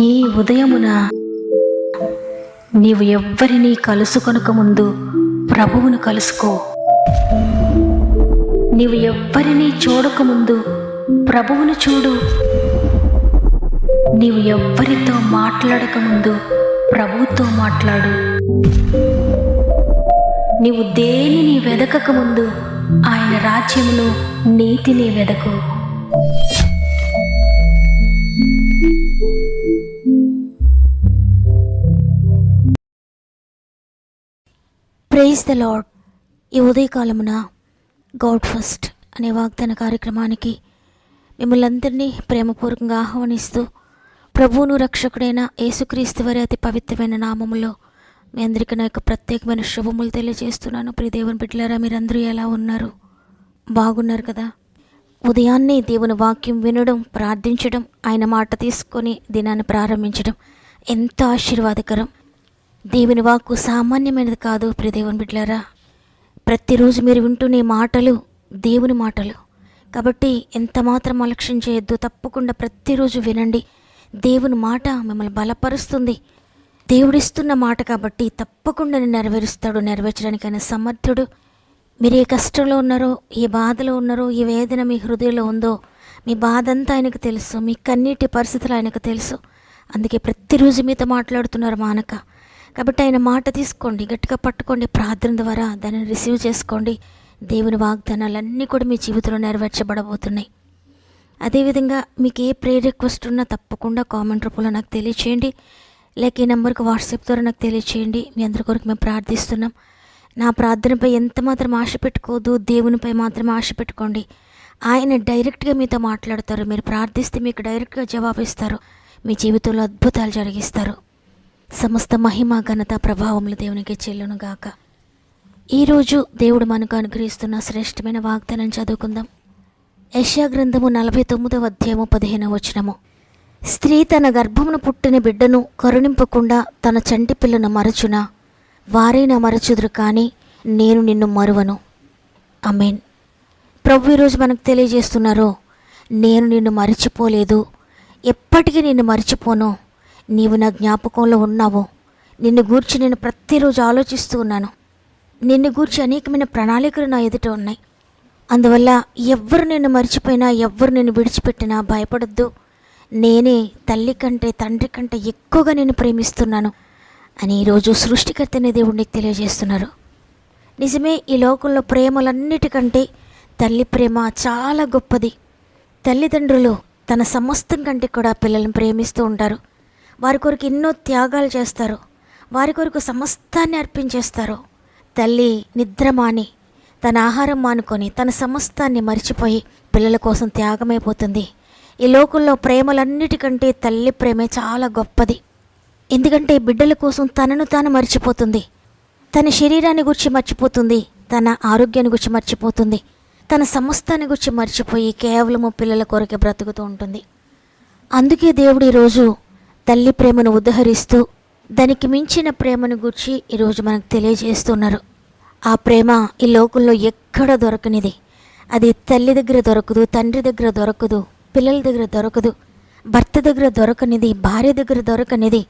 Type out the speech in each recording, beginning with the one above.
ఈ ఉదయమున నీవు ఎవ్వరినీ కలుసుకొనక ముందు ప్రభువును కలుసుకో. నీవు ఎవ్వరినీ చూడకముందు ప్రభువును చూడు. నీవు ఎవ్వరితో మాట్లాడకముందు ప్రభువుతో మాట్లాడు. నీవు దేనిని వెదకకముందు ఆయన రాజ్యమును నీతిని వెదకు. Praise the lord. ఈ ఉదయకాలమున గాడ్ ఫస్ట్ అనే వాగ్దాన కార్యక్రమానికి మిమ్మల్ని అందరినీ ప్రేమపూర్వకంగా ఆహ్వానిస్తూ ప్రభువును రక్షకుడైన యేసుక్రీస్తు వారి అతి పవిత్రమైన నామములో మీ అందరికీ నా యొక్క ప్రత్యేకమైన శుభములు తెలియజేస్తున్నాను. ప్రియ దేవుని బిడ్డలారా, మీరందరూ ఎలా ఉన్నారు? బాగున్నారు కదా? ఉదయాన్నే దేవుని వాక్యం వినడం, ప్రార్థించడం, ఆయన మాట తీసుకొని దినాన్ని ప్రారంభించడం ఎంతో ఆశీర్వాదకరం. దేవుని వాక్కు సామాన్యమైనది కాదు. ప్రియ దేవుని బిడ్డలారా, ప్రతిరోజు మీరు వింటున్న మాటలు దేవుని మాటలు కాబట్టి ఎంత మాత్రం అలక్ష్యం చేయొద్దు. తప్పకుండా ప్రతిరోజు వినండి. దేవుని మాట మిమ్మల్ని బలపరుస్తుంది. దేవుడిస్తున్న మాట కాబట్టి తప్పకుండా నెరవేరుస్తాడు. నెరవేర్చడానికి ఆయన సమర్థుడు. మీరు ఏ కష్టంలో ఉన్నారో, ఏ బాధలో ఉన్నారో, ఏ వేదన మీ హృదయంలో ఉందో, మీ బాధ అంతా ఆయనకు తెలుసు. మీ కన్నీటి పరిస్థితులు ఆయనకు తెలుసు. అందుకే ప్రతిరోజు మీతో మాట్లాడుతున్నారు మానక. కాబట్టి ఆయన మాట తీసుకోండి, గట్టిగా పట్టుకోండి, ప్రార్థన ద్వారా దానిని రిసీవ్ చేసుకోండి. దేవుని వాగ్దానాలన్నీ కూడా మీ జీవితంలో నెరవేర్చబడబోతున్నాయి. అదేవిధంగా మీకు ఏ ప్రేయర్ రిక్వెస్ట్ ఉన్నా తప్పకుండా కామెంట్ రూపంలో నాకు తెలియచేయండి, లేక ఈ నెంబర్కి వాట్సాప్ ద్వారా నాకు తెలియచేయండి. మీ అందరి కొరకు మేము ప్రార్థిస్తున్నాం. నా ప్రార్థనపై ఎంత మాత్రం ఆశ పెట్టుకోవద్దు, దేవునిపై మాత్రం ఆశ పెట్టుకోండి. ఆయన డైరెక్ట్గా మీతో మాట్లాడతారు. మీరు ప్రార్థిస్తే మీకు డైరెక్ట్గా జవాబిస్తారు. మీ జీవితంలో అద్భుతాలు జరిగిస్తారు. సమస్త మహిమ ఘనత ప్రభావములు దేవునికి చెల్లును గాక. ఈరోజు దేవుడు మనకు అనుగ్రహిస్తున్న శ్రేష్టమైన వాగ్దానం చదువుకుందాం. యెషయా గ్రంథము 49వ అధ్యాయము 15వ వచనము. స్త్రీ తన గర్భమును పుట్టిన బిడ్డను కరుణింపకుండా తన చంటి పిల్లను మరచునా? వారైనా మరచుదురు, కానీ నేను నిన్ను మరువను. ఆమేన్. ప్రభు ఈరోజు మనకు తెలియజేస్తున్నారు, నేను నిన్ను మరిచిపోలేదు, ఎప్పటికీ నిన్ను మరిచిపోను. నీవు నా జ్ఞాపకంలో ఉన్నావు. నిన్ను గూర్చి నేను ప్రతిరోజు ఆలోచిస్తూ ఉన్నాను. నిన్ను గూర్చి అనేకమైన ప్రణాళికలు నా ఎదుట ఉన్నాయి. అందువల్ల ఎవ్వరు నిన్ను మర్చిపోయినా, ఎవ్వరు నిన్ను విడిచిపెట్టినా భయపడద్దు. నేనే తల్లి కంటే తండ్రి కంటే ఎక్కువగా నేను ప్రేమిస్తున్నాను అని ఈరోజు సృష్టికర్త అనే దేవుడికి తెలియజేస్తున్నారు. నిజమే, ఈ లోకంలో ప్రేమలన్నిటికంటే తల్లి ప్రేమ చాలా గొప్పది. తల్లిదండ్రులు తన సమస్తం కంటే కూడా పిల్లలను ప్రేమిస్తూ ఉంటారు. వారి కొరకు ఎన్నో త్యాగాలు చేస్తారు. వారి కొరకు సమస్తాన్ని అర్పించేస్తారు. తల్లి నిద్ర మాని, తన ఆహారం మానుకొని, తన సమస్తాన్ని మర్చిపోయి పిల్లల కోసం త్యాగమైపోతుంది. ఈ లోకంలో ప్రేమలన్నిటికంటే తల్లి ప్రేమే చాలా గొప్పది. ఎందుకంటే బిడ్డల కోసం తనను తాను మర్చిపోతుంది. తన శరీరాన్ని గురించి మర్చిపోతుంది, తన ఆరోగ్యాన్ని గురించి మర్చిపోతుంది, తన సమస్తాన్ని గురించి మర్చిపోయి కేవలము పిల్లల కొరకే బ్రతుకుతూ ఉంటుంది. అందుకే దేవుడు ఈరోజు తల్లి ప్రేమను ఉదహరిస్తూ దానికి మించిన ప్రేమను గురించి ఈరోజు మనకు తెలియజేస్తున్నారు. ఆ ప్రేమ ఈ లోకంలో ఎక్కడ దొరకనిది. అది తల్లి దగ్గర దొరకదు, తండ్రి దగ్గర దొరకదు, పిల్లల దగ్గర దొరకదు, భర్త దగ్గర దొరకనిది, భార్య దగ్గర దొరకనిది,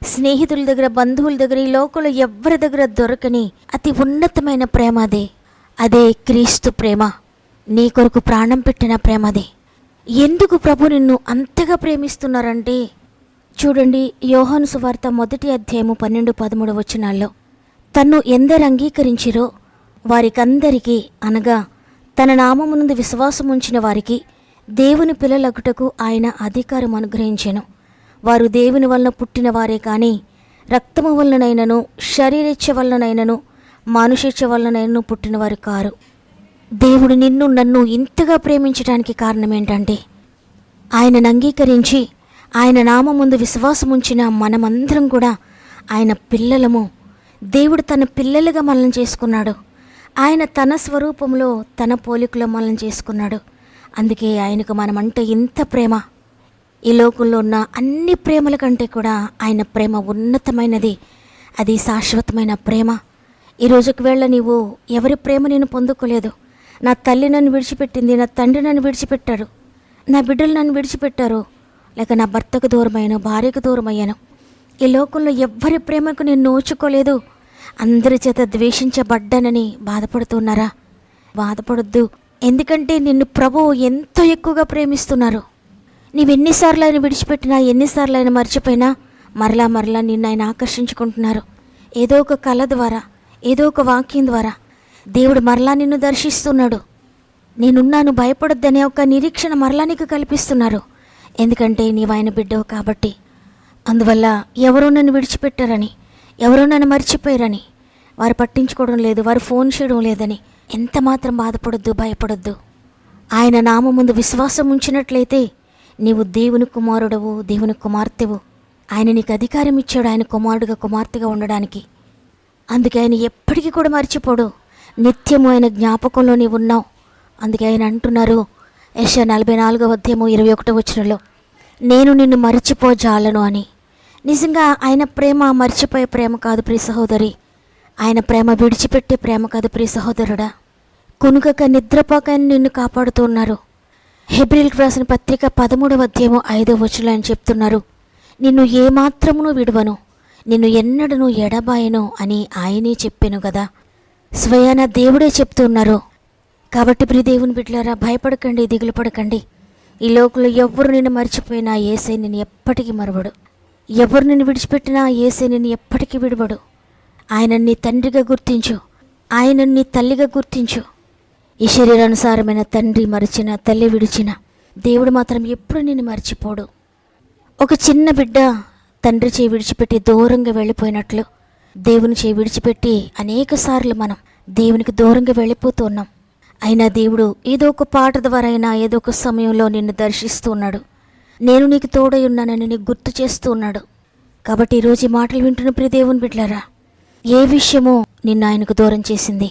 స్నేహితుల దగ్గర, బంధువుల దగ్గర, ఈ లోకంలో ఎవరి దగ్గర దొరకని అతి ఉన్నతమైన ప్రేమ అదే. అదే క్రీస్తు ప్రేమ. నీ కొరకు ప్రాణం పెట్టిన ప్రేమ అదే. ఎందుకు ప్రభు నిన్ను అంతగా ప్రేమిస్తున్నారంటే, చూడండి, యోహాను సువార్త 1వ అధ్యాయము 12-13 వచనాల్లో, తన్ను ఎందరు అంగీకరించిరో వారికందరికీ, అనగా తన నామమునందు విశ్వాసం ఉంచిన వారికి దేవుని పిల్లలగుటకు ఆయన అధికారం అనుగ్రహించెను. వారు దేవుని వలన పుట్టిన వారే కానీ రక్తము వలనైనను, శరీరేచ్ఛ వలనైనను, మానుషేచ్ఛ వలనైనను పుట్టినవారు కారు. దేవుడు నిన్ను నన్ను ఇంతగా ప్రేమించడానికి కారణం ఏంటంటే, ఆయనను అంగీకరించి ఆయన నామముందు విశ్వాసం ఉంచిన మనమందరం కూడా ఆయన పిల్లలము. దేవుడు తన పిల్లలుగా మనల్ని చేసుకున్నాడు. ఆయన తన స్వరూపంలో, తన పోలికలో మనల్ని చేసుకున్నాడు. అందుకే ఆయనకు మనమంటే ఇంత ప్రేమ. ఈ లోకంలో ఉన్న అన్ని ప్రేమల కంటే కూడా ఆయన ప్రేమ ఉన్నతమైనది. అది శాశ్వతమైన ప్రేమ. ఈరోజు ఒకవేళ నీవు ఎవరి ప్రేమ నేను పొందుకోలేదు, నా తల్లి నన్ను విడిచిపెట్టింది, నా తండ్రి నన్ను విడిచిపెట్టారు, నా బిడ్డలు నన్ను విడిచిపెట్టారు, లేక నా భర్తకు దూరమయ్యాను, భార్యకు దూరమయ్యాను, ఈ లోకంలో ఎవ్వరి ప్రేమకు నేను నోచుకోలేదు, అందరి చేత ద్వేషించబడ్డానని బాధపడుతున్నారా? బాధపడొద్దు. ఎందుకంటే నిన్ను ప్రభువు ఎంతో ఎక్కువగా ప్రేమిస్తున్నారు. నీవెన్నిసార్లు ఆయన విడిచిపెట్టినా, ఎన్నిసార్లు ఆయన మర్చిపోయినా మరలా నిన్ను ఆయన ఆకర్షించుకుంటున్నారు. ఏదో ఒక కళ ద్వారా, ఏదో ఒక వాక్యం ద్వారా దేవుడు మరలా నిన్ను దర్శిస్తున్నాడు. నేనున్నాను, భయపడొద్దనే ఒక నిరీక్షణ మరలా నీకు కల్పిస్తున్నారు. ఎందుకంటే నీవు ఆయన బిడ్డవు కాబట్టి. అందువల్ల ఎవరో నన్ను విడిచిపెట్టారని, ఎవరో నన్ను మర్చిపోయారని, వారు పట్టించుకోవడం లేదు, వారు ఫోన్ చేయడం లేదని ఎంత మాత్రం బాధపడొద్దు, భయపడొద్దు. ఆయన నామం ముందు విశ్వాసం ఉంచినట్లయితే నీవు దేవుని కుమారుడవు, దేవుని కుమార్తెవు. ఆయన నీకు అధికారం ఇచ్చాడు ఆయన కుమారుడుగా, కుమార్తెగా ఉండడానికి. అందుకే ఆయన ఎప్పటికీ కూడా మర్చిపోడు. నిత్యము ఆయన జ్ఞాపకంలో నీవు ఉన్నావు. అందుకే ఆయన అంటున్నారు యెషయా 44:21 నేను నిన్ను మర్చిపోజాలను అని. నిజంగా ఆయన ప్రేమ మర్చిపోయే ప్రేమ కాదు ప్రియ సహోదరి. ఆయన ప్రేమ విడిచిపెట్టే ప్రేమ కాదు ప్రియ సహోదరుడా. కునుకక నిద్రపోక నిన్ను కాపాడుతున్నారు. హెబ్రీయులకు రాసిన పత్రిక 13:5 అని చెప్తున్నారు, నిన్ను ఏమాత్రమును విడువను, నిన్ను ఎన్నడను ఎడబాయను అని ఆయనే చెప్పాను కదా. స్వయాన దేవుడే చెప్తున్నారు. కాబట్టి ప్రియ దేవుని బిడ్డలారా, భయపడకండి, దిగులు పడకండి. ఈ లోకంలో ఎవరు నిన్ను మర్చిపోయినా యేసయ్య నిన్ను ఎప్పటికీ మరవడు. ఎవరు నిన్ను విడిచిపెట్టినా యేసయ్య నిన్ను ఎప్పటికీ విడవడు. ఆయన నీ తండ్రిగా గుర్తించు, ఆయన నీ తల్లిగా గుర్తించు. ఈ శరీరానుసారమైన తండ్రి మరిచిన, తల్లి విడిచిన, దేవుడు మాత్రం ఎప్పుడు నిన్ను మర్చిపోడు. ఒక చిన్న బిడ్డ తండ్రి చేయి విడిచిపెట్టి దూరంగా వెళ్ళిపోయినట్లు దేవుని చేయి విడిచిపెట్టి అనేక సార్లు మనం దేవునికి దూరంగా వెళ్ళిపోతూ ఉన్నాం. అయినా దేవుడు ఏదో ఒక పాట ద్వారా అయినా ఏదో ఒక సమయంలో నిన్ను దర్శిస్తూ ఉన్నాడు. నేను నీకు తోడై ఉన్నానని నీకు గుర్తు చేస్తూ ఉన్నాడు. కాబట్టి ఈరోజు ఈ మాటలు వింటున్న ప్రియ దేవుని బిడ్డలారా, ఏ విషయమో నిన్ను ఆయనకు దూరం చేసింది,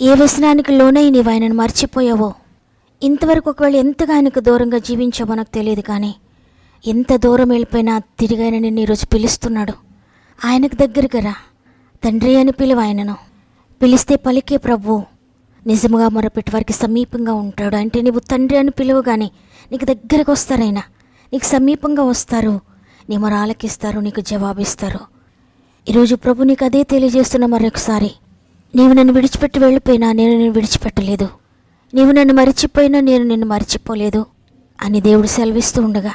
ఏ వ్యసనానికి లోనై నీవు ఆయనను మర్చిపోయావో, ఇంతవరకు ఒకవేళ ఎంతగా ఆయనకు దూరంగా జీవించావో నాకు తెలియదు, కానీ ఎంత దూరం వెళ్ళిపోయినా తిరిగి ఆయన నిన్ను ఈరోజు పిలుస్తున్నాడు. ఆయనకు దగ్గరగా రా, తండ్రి అని పిలువ. ఆయనను పిలిస్తే పలికే ప్రభువు నిజముగా మొరపెట్టి వారికి సమీపంగా ఉంటాడు. అంటే నీవు తండ్రి అని పిలువగానే నీకు దగ్గరకు వస్తారు, ఆయన నీకు సమీపంగా వస్తారు, నీ మొర ఆలకిస్తారు, నీకు జవాబిస్తారు. ఈరోజు ప్రభు నీకు అదే తెలియజేస్తున్న మరొకసారి, నీవు నన్ను విడిచిపెట్టి వెళ్ళిపోయినా నేను నిన్ను విడిచిపెట్టలేదు, నీవు నన్ను మరిచిపోయినా నేను నిన్ను మరిచిపోలేదు అని దేవుడు సెలవిస్తూ ఉండగా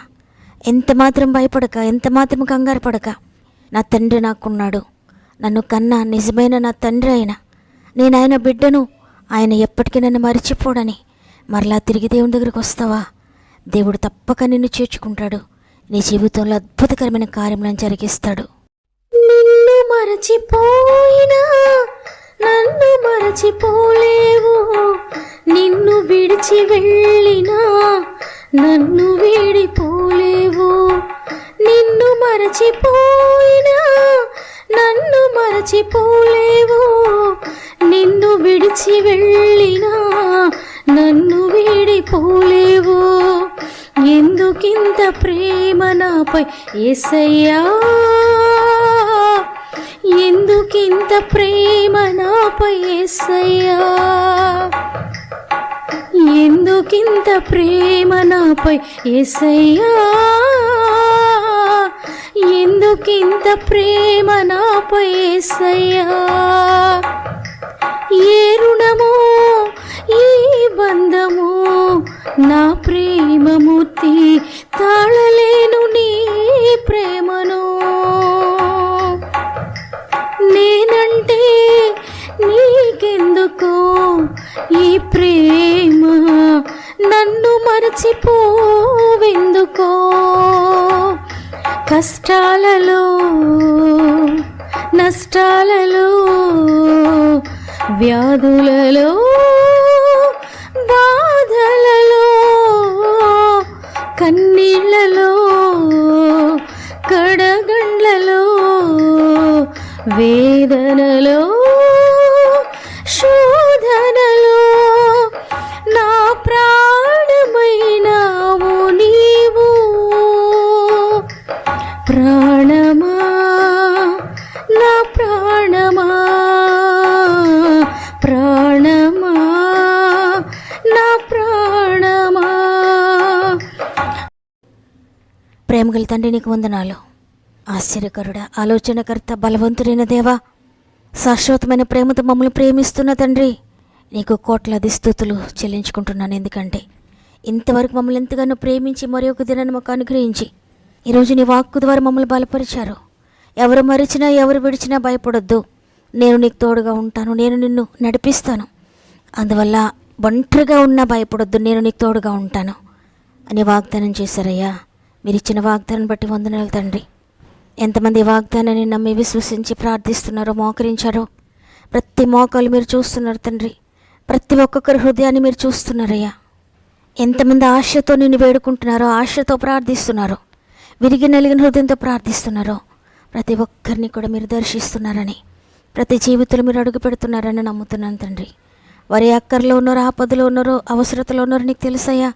ఎంత మాత్రం భయపడక, ఎంత మాత్రం కంగారు పడక, నా తండ్రి నాకున్నాడు, నన్ను కన్నా నిజమైన నా తండ్రి అయిన నేను ఆయన బిడ్డను, ఆయన ఎప్పటికీ నన్ను మరిచిపోడని మరలా తిరిగి దేవుని దగ్గరికి వస్తావా? దేవుడు తప్పక నిన్ను చేర్చుకుంటాడు. నీ జీవితంలో అద్భుతకరమైన కార్యములను జరిగిస్తాడు. నిన్ను మరచిపోయినా నన్ను మరచిపోలేవు, నిన్ను విడిచి వెళ్ళినా నన్ను వీడిపోలేవు. నిన్ను మరచిపోయినా నన్ను మరచిపోలేవు, నిన్ను విడిచి వెళ్ళినా నన్ను వీడిపోలేవు. ఎందుకింత ప్రేమ నాపై యేసయ్యా, ఎందుకింత ప్రేమ నాపై యేసయ్యా, ఎందుకింత ప్రేమ నాపై యేసయ్యా, ఎందుకింత ప్రేమ నాపై యేసయ్యా. ఏ రుణమో ఈ బంధము నా ప్రేమమూర్తి, తాళలేను నీ ప్రేమను. నేనంటే నీకెందుకో ఈ ప్రేమ, నన్ను మరచిపోవెందుకో. కష్టాలలో నష్టాలలో వ్యాధులలో బాధలలో కన్నీళ్లలో కడగండ్లలో వేదనలో శోధనలో నా ప్రాణమైనావు నీవు. ప్రాణమా నా ప్రాణమా, ప్రాణమా నా ప్రాణమా. తండ్రి, నీకు వందనాలు. ఆశ్చర్యకరుడా, ఆలోచనకర్త, బలవంతుడైన దేవా, శాశ్వతమైన ప్రేమతో మమ్మల్ని ప్రేమిస్తున్న తండ్రి, నీకు కోట్లాది స్తుతులు చెల్లించుకుంటున్నాను. ఎందుకంటే ఇంతవరకు మమ్మల్ని ఎంతగానో ప్రేమించి మరి ఒక దినాన్ని మాకు అనుగ్రహించి ఈరోజు నీ వాక్కు ద్వారా మమ్మల్ని బలపరిచారు. ఎవరు మరిచినా ఎవరు విడిచినా భయపడొద్దు, నేను నీకు తోడుగా ఉంటాను, నేను నిన్ను నడిపిస్తాను. అందువల్ల ఒంటరిగా ఉన్నా భయపడొద్దు, నేను నీకు తోడుగా ఉంటాను అని వాగ్దానం చేశారయ్యా. మీరు ఇచ్చిన వాగ్దానం బట్టి వందనాలు తండ్రి. ఎంతమంది వాగ్దానాన్ని నమ్మి విశ్వసించి ప్రార్థిస్తున్నారో, మోకరించారో, ప్రతి మోకాలు మీరు చూస్తున్నారు తండ్రి. ప్రతి ఒక్కొక్కరి హృదయాన్ని మీరు చూస్తున్నారయ్యా. ఎంతమంది ఆశతో నిన్ను వేడుకుంటున్నారో, ఆశతో ప్రార్థిస్తున్నారో, విరిగి నలిగిన హృదయంతో ప్రార్థిస్తున్నారో, ప్రతి ఒక్కరిని కూడా మీరు దర్శిస్తున్నారని, ప్రతి జీవితంలో మీరు అడుగు పెడుతున్నారని నమ్ముతున్నాను తండ్రి. వారి అక్కర్లో ఉన్నారో, ఆపదలో ఉన్నారో, అవసరతలో ఉన్నారో నీకు తెలుసయ్యా.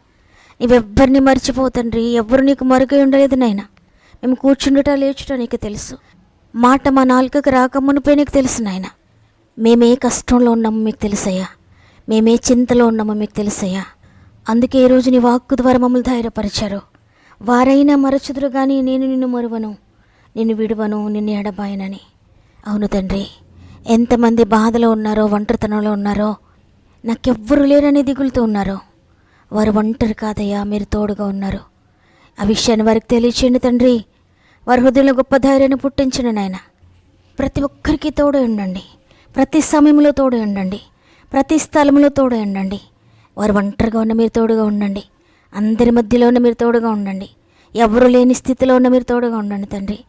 నీవెవ్వరిని మర్చిపోతండ్రి, ఎవ్వరు నీకు మరుగై ఉండలేదు నాయన. మేము కూర్చుండుట లేచుట నీకు తెలుసు. మాట మా నాలుకకు రాక మునిపే నీకు తెలుసు నాయన. మేమే కష్టంలో ఉన్నామో మీకు తెలుసయ్యా, మేమే చింతలో ఉన్నామో మీకు తెలుసయ్యా. అందుకే ఈరోజు నీ వాక్కు ద్వారా మమ్మల్ని ధైర్యపరిచారు. వారైనా మరచుదురు కానీ నేను నిన్ను మరువను, నిన్ను విడువను, నిన్ను ఎడబాయనని. అవును తండ్రి, ఎంతమంది బాధలో ఉన్నారో, ఒంటరితనంలో ఉన్నారో, నాకెవ్వరు లేరని దిగులుతూ ఉన్నారో, వారు ఒంటరి కాదయ్యా, మీరు తోడుగా ఉన్నారు. ఆ విషయాన్ని వారికి తెలియచేయండి తండ్రి. వారి హృదయంలో గొప్ప ధైర్యాన్ని పుట్టించండి నాయన. ప్రతి ఒక్కరికి తోడు ఉండండి, ప్రతి సమయంలో తోడు ఉండండి, ప్రతి స్థలంలో తోడు ఉండండి. వారు ఒంటరిగా ఉన్న మీరు తోడుగా ఉండండి, అందరి మధ్యలో ఉన్న మీరు తోడుగా ఉండండి, ఎవరు లేని స్థితిలో ఉన్న మీరు తోడుగా ఉండండి తండ్రి.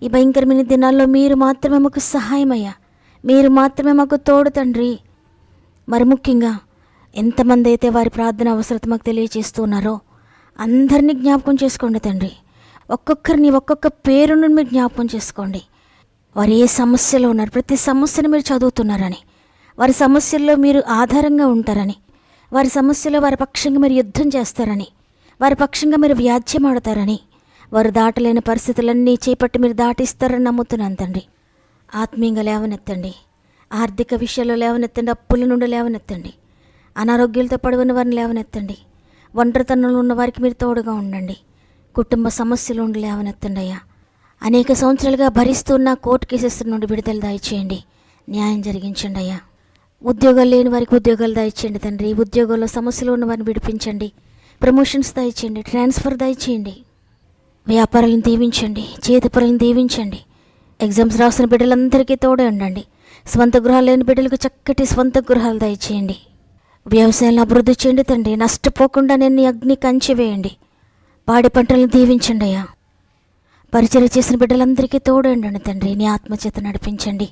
ఈ భయంకరమైన దినాల్లో మీరు మాత్రమే మాకు సహాయమయ్యా, మీరు మాత్రమే మాకు తోడు తండ్రి. మరి ముఖ్యంగా ఎంతమంది అయితే వారి ప్రార్థన అవసరత మాకు తెలియజేస్తున్నారో అందరినీ జ్ఞాపకం చేసుకోండి తండ్రి. ఒక్కొక్కరిని ఒక్కొక్క పేరును మీరు జ్ఞాపకం చేసుకోండి. వారు ఏ సమస్యలో ఉన్నారు, ప్రతి సమస్యను మీరు చదువుతున్నారని, వారి సమస్యల్లో మీరు ఆధారంగా ఉంటారని, వారి సమస్యలో వారి పక్షంగా మీరు యుద్ధం చేస్తారని, వారి పక్షంగా మీరు వ్యాజ్యం ఆడతారని, వారు దాటలేని పరిస్థితులన్నీ చేపట్టి మీరు దాటిస్తారని నమ్ముతున్నాను తండ్రి. ఆత్మీయంగా లేవనెత్తండి, ఆర్థిక విషయాల్లో లేవనెత్తండి, అప్పుల నుండి లేవనెత్తండి, అనారోగ్యాలతో పడిన వారిని లేవనెత్తండి, ఒంటరితనంలో ఉన్న వారికి మీరు తోడుగా ఉండండి, కుటుంబ సమస్యలు ఉండి లేవనెత్తండి అయ్యా. అనేక సంవత్సరాలుగా భరిస్తున్న కోర్టు కేసెస్ నుండి విడుదల దయచేయండి, న్యాయం జరిగించండి అయ్యా. ఉద్యోగాలు లేని వారికి ఉద్యోగాలు దయచేయండి తండ్రి. ఉద్యోగాల్లో సమస్యలు ఉన్న వారిని విడిపించండి, ప్రమోషన్స్ దయచేయండి, ట్రాన్స్ఫర్ దయచేయండి, వ్యాపారాలను దీవించండి, చేతి పనులను దీవించండి. ఎగ్జామ్స్ రాసిన బిడ్డలందరికీ తోడే ఉండండి. స్వంత గృహాలు లేని బిడ్డలకు చక్కటి స్వంత గృహాలు దయచేయండి. వ్యవసాయాలను అభివృద్ధి చేయండి తండ్రి. నష్టపోకుండా నేను అగ్ని కంచి వేయండి. పాడి పంటలను దీవించండి అయ్యా. పరిచయం చేసిన బిడ్డలందరికీ తోడు ఉండండి తండ్రి. నీ ఆత్మచేత నడిపించండి.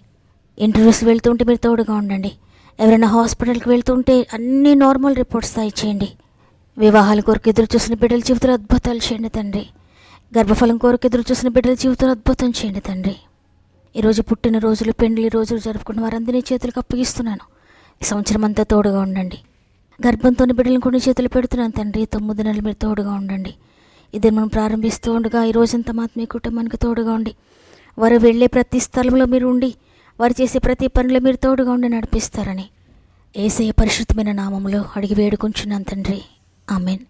ఇంటర్వ్యూస్కి వెళ్తుంటే మీరు తోడుగా ఉండండి. ఎవరైనా హాస్పిటల్కి వెళ్తుంటే అన్ని నార్మల్ రిపోర్ట్స్ దయచేయండి. వివాహాల కొరకు ఎదురు చూసిన బిడ్డల జీవితంలో అద్భుతాలు చేయండి తండ్రి. గర్భఫలం కొరకు ఎదురు చూసిన బిడ్డల జీవితంలో అద్భుతం చేయండి తండ్రి. ఈరోజు పుట్టిన రోజులు, పెండ్లి రోజులు జరుపుకున్న వారందరినీ చేతులకు అప్పగిస్తున్నాను. ఈ సంవత్సరం అంతా తోడుగా ఉండండి. గర్భంతోని బిడ్డలను కొన్ని చేతులు పెడుతున్నాను తండ్రి. 9 నెలలు మీరు తోడుగా ఉండండి. ఇది మనం ప్రారంభిస్తూ ఉండగా ఈ రోజంతా మాత్రం మీ కుటుంబానికి తోడుగా ఉండి, వారు వెళ్ళే ప్రతి స్థలంలో మీరు ఉండి, వారు చేసే ప్రతి పనిలో మీరు తోడుగా ఉండి నడిపిస్తారని యేసయ్య పరిశుద్ధమైన నామములో అడిగి వేడుకుంటున్నాను తండ్రి. ఆమెన్.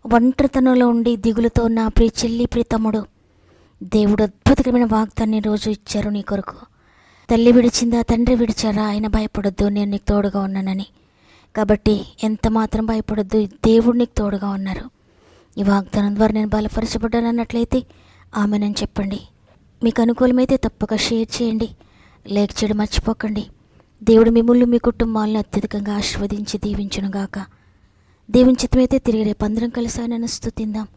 ఒంటరితనంలో ఉండి దిగులుతో ఉన్న ప్రియ చెల్లి, ప్రియ తమ్ముడు, దేవుడు అద్భుతమైన వాగ్దాన్ని రోజు ఇచ్చారు నీ కొరకు. తల్లి విడిచిందా, తండ్రి విడిచారా, ఆయన భయపడొద్దు, నేను నీకు తోడుగా ఉన్నానని. కాబట్టి ఎంత మాత్రం భయపడొద్దు, దేవుడు నీకు తోడుగా ఉన్నారు. ఈ వాగ్దానం ద్వారా నేను బలపరచబడ్డాను అన్నట్లయితే ఆమెనని చెప్పండి. మీకు అనుకూలమైతే తప్పక షేర్ చేయండి, లైక్ చేయడం మర్చిపోకండి. దేవుడు మిమ్మల్ని, మీ కుటుంబాలను అత్యధికంగా ఆశీర్వదించి దీవించునుగాక. దేవుని చిత్తమైతే తిరిగి రేపు అందరం కలిసి ఆయనను స్తుతిందాం.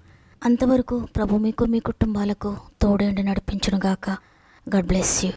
అంతవరకు ప్రభు మీకు, మీ కుటుంబాలకు తోడేండి నడిపించునుగాక. God bless you.